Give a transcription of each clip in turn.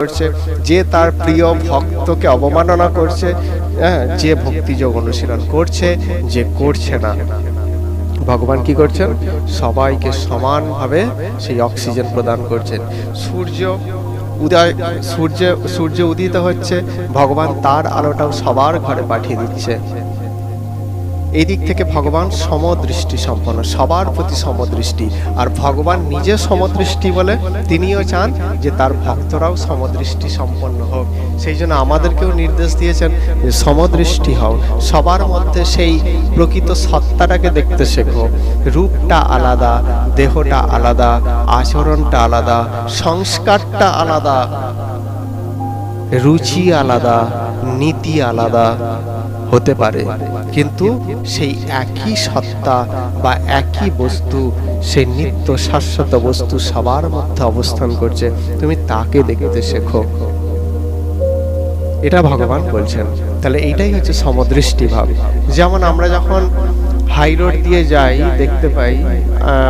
করছে, যে তার প্রিয় ভক্তকে অবমাননা করছে, যে ভক্তিযোগ অনুশীলন করছে, যে করছে না, ভগবান কি করছেন? সবাইকে সমানভাবে সেই অক্সিজেন প্রদান করছেন। সূর্য উদিত হচ্ছে, ভগবান তার আলোটাও সবার ঘরে পাঠিয়ে দিচ্ছে। এই দিক থেকে ভগবান সমদৃষ্টি সম্পন্ন, সবার প্রতি সমদৃষ্টি। আর ভগবান নিজে সমদৃষ্টি বলে তিনিও চান যে তার ভক্তরাও সমদৃষ্টি সম্পন্ন হোক। সেই জন্য আমাদেরকেও নির্দেশ দিয়েছেন যে সমদৃষ্টি হও, সবার মধ্যে সেই প্রকৃত সত্তাটাকে দেখতে শেখো। রূপটা আলাদা, দেহটা আলাদা, আচরণটা আলাদা, সংস্কারটা আলাদা, রুচি আলাদা, নীতি আলাদা হতে পারে, কিন্তু সেই একই সত্তা বা একই বস্তু, সেই নিত্য শাশ্বত বস্তু সবার মধ্যে অবস্থান করছে। তুমি তাকে দেখতে শেখো, এটা ভগবান বলছেন। তাহলে এইটাই হচ্ছে সমদৃষ্টি ভাব। যেমন আমরা যখন হাই রোড দিয়ে যাই দেখতে পাই,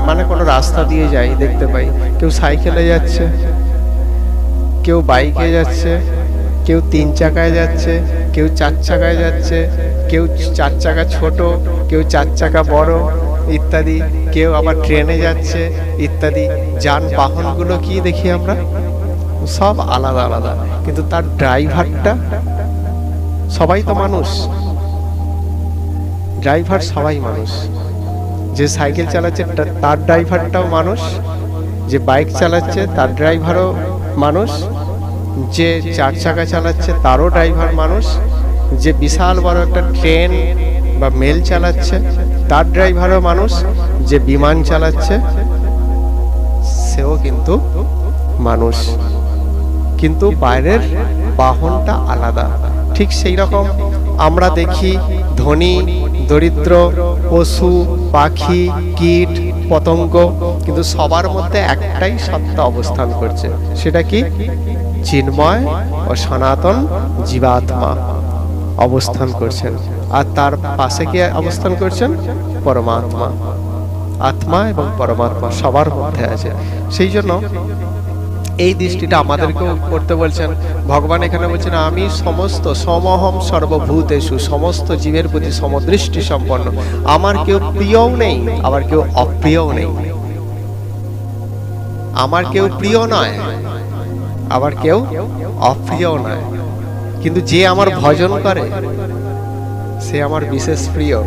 মানে কোনো রাস্তা দিয়ে যাই দেখতে পাই, কেউ সাইকেলে যাচ্ছে, কেউ বাইকে যাচ্ছে, কেউ 3 চাকায় যাচ্ছে, কেউ 4 চাকায় যাচ্ছে, কেউ 4 চাকা ছোট, কেউ 4 চাকা বড় ইত্যাদি, কেউ আবার ট্রেনে যাচ্ছে ইত্যাদি। যানবাহনগুলো কি দেখি আমরা, সব আলাদা আলাদা, কিন্তু তার ড্রাইভারটা, সবাই তো মানুষ, ড্রাইভার সবাই মানুষ। যে সাইকেল চালাচ্ছে তার ড্রাইভারটাও মানুষ, যে বাইক চালাচ্ছে তার ড্রাইভারও মানুষ, যে 4 চাকা চালাচ্ছে তারও ড্রাইভার মানুষ, যে বিশাল বড় একটা ট্রেন বা মেল চালাচ্ছে তার ড্রাইভারও মানুষ, যে বিমান চালাচ্ছে সেও কিন্তু মানুষ, কিন্তু বাইরের বাহনটা আলাদা। ঠিক সেই রকম আমরা দেখি ধনী দরিদ্র, পশু পাখি কীট পতঙ্গ, কিন্তু সবার মধ্যে একটাই সত্তা অবস্থান করছে। সেটা কি? চিন্ময় ও সনাতন জীবাত্মা অবস্থান করছেন। আর তার পাশে কে অবস্থান করছেন? পরমাত্মা। আত্মা এবং পরমাত্মা সবার মধ্যে আছে। সেই জন্য এই দৃষ্টিটা আমাদেরকেও করতে বলছেন ভগবান। এখানে বলছেন আমি সমস্ত সমহম সর্বভূতেষু, সমস্ত জীবের প্রতি সমদৃষ্টি সম্পন্ন। আমার কেউ প্রিয়ও নেই, আবার কেউ অপ্রিয়ও নেই। আমার কেউ প্রিয় নয়, আবার কেউ অপ্রিয় নয়, কিন্তু যে আমার ভজন করে সে আমার বিশেষ প্রিয়।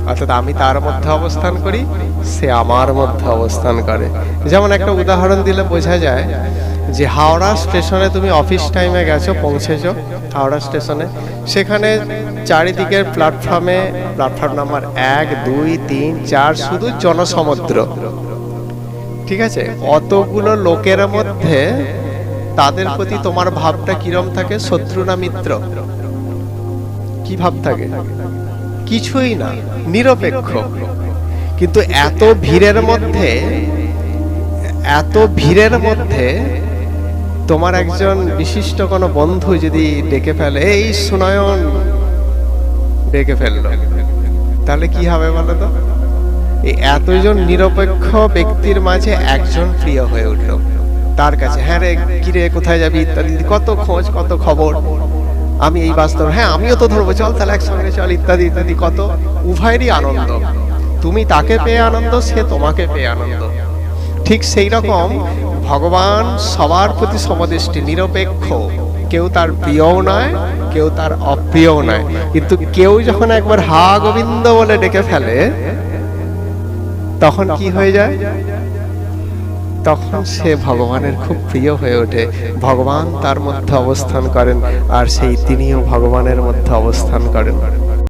অর্থাৎ আমি তার মধ্যে অবস্থান করি, সে আমার মধ্যে অবস্থান করে। যেমন একটা উদাহরণ দিলে বোঝা যায় যে হাওড়া স্টেশনে তুমি অফিস টাইমে গেছো, পৌঁছেছো হাওড়া স্টেশনে, সেখানে চারিদিকের প্ল্যাটফর্মে, প্ল্যাটফর্ম নাম্বার 1, 2, 3, 4 শুধু জনসমুদ্র। ঠিক আছে, অতগুলো লোকের মধ্যে তাদের প্রতি তোমার ভাবটা কিরম থাকে? শত্রু না মিত্র? কি ভাব থাকে? কিছুই না, নিরপেক্ষ। কিন্তু এত ভিড়ের মধ্যে তোমার একজন বিশিষ্ট কোনো বন্ধু যদি ডেকে ফেলে, এই সুনয়ন ডেকে ফেললো, তাহলে কি হবে বলো তো? এই এতজন নিরপেক্ষ ব্যক্তির মাঝে একজন প্রিয় হয়ে উঠলো তার কাছে। হ্যাঁ রে, কিরে কোথায় যাবি ইত্যাদি, কত খোঁজ কত খবর, আমি এই বাস্তব, হ্যাঁ আমিও তো ধরবো, চল তাহলে একসঙ্গে চল ইত্যাদি ইত্যাদি। কত উভয়েরই আনন্দ, তুমি তাকে পেয়ে আনন্দ, সে তোমাকে পেয়ে আনন্দ। ঠিক সেই রকম ভগবান সবার প্রতি সমদৃষ্টি, নিরপেক্ষ, কেউ তার প্রিয়ও নয়, কেউ তার অপ্রিয়ও নয়। কিন্তু কেউ যখন একবার হা গোবিন্দ বলে ডেকে ফেলে, তখন কি হয়ে যায়? তখন সে ভগবানের খুব প্রিয় হয়ে ওঠে। ভগবান তার মধ্যে অবস্থান করেন, আর সেই তিনিও ভগবানের মধ্যে অবস্থান করেন।